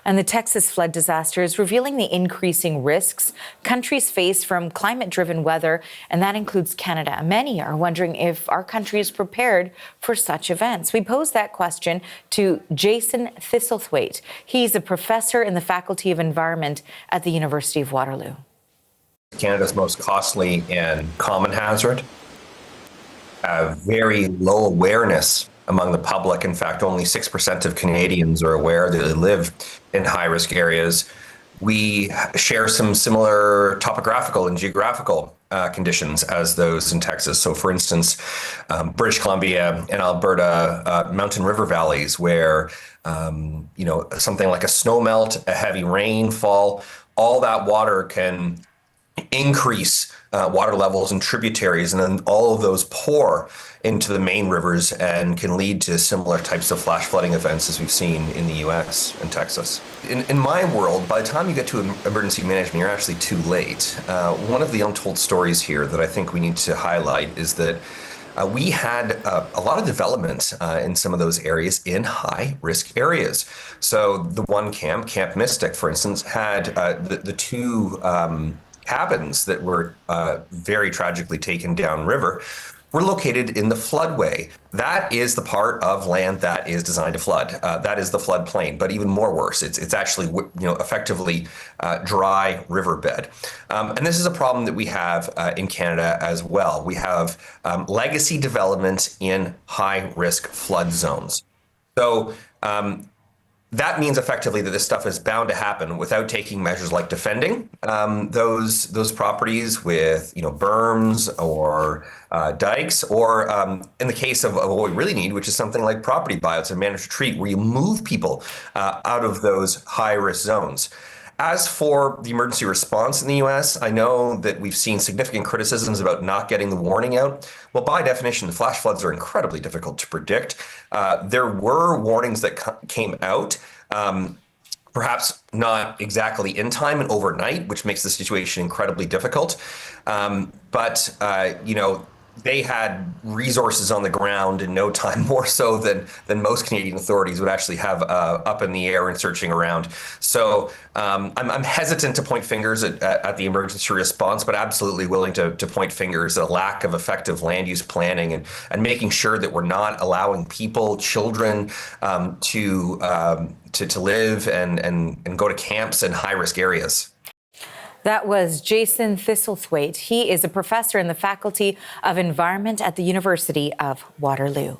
And the Texas flood disaster is revealing the increasing risks countries face from climate-driven weather, and that includes Canada. Many are wondering if our country is prepared for such events. We posed that question to Jason Thistlethwaite. He's a professor in the Faculty of Environment at the University of Waterloo. Canada's most costly and common hazard. Very low awareness among the public. In fact, only 6% of Canadians are aware that they live in high-risk areas. We share some similar topographical and geographical conditions as those in Texas. So, for instance, British Columbia and Alberta mountain river valleys where, something like a snowmelt, a heavy rainfall, all that water can increase water levels in tributaries, and then all of those pour into the main rivers and can lead to similar types of flash flooding events as we've seen in the US and Texas. In my world, by the time you get to emergency management, you're actually too late. One of the untold stories here that I think we need to highlight is that we had a lot of development in some of those areas in high-risk areas. So the one camp, Camp Mystic, for instance, had the two cabins that were very tragically taken downriver were located in the floodway. That is the part of land that is designed to flood. That is the floodplain, but even more worse, it's actually effectively dry riverbed. And this is a problem that we have in Canada as well. We have legacy development in high-risk flood zones. So that means effectively that this stuff is bound to happen without taking measures like defending those properties with berms or dikes, or in the case of what we really need, which is something like property buyouts and managed retreat, where you move people out of those high-risk zones. As for the emergency response in the US, I know that we've seen significant criticisms about not getting the warning out. Well, by definition, flash floods are incredibly difficult to predict. There were warnings that came out, perhaps not exactly in time and overnight, which makes the situation incredibly difficult. But they had resources on the ground in no time, more so than most Canadian authorities would actually have up in the air and searching around. So I'm hesitant to point fingers at the emergency response, but absolutely willing to point fingers at a lack of effective land use planning and making sure that we're not allowing people, children, to live and go to camps in high-risk areas. That was Jason Thistlethwaite. He is a professor in the Faculty of Environment at the University of Waterloo.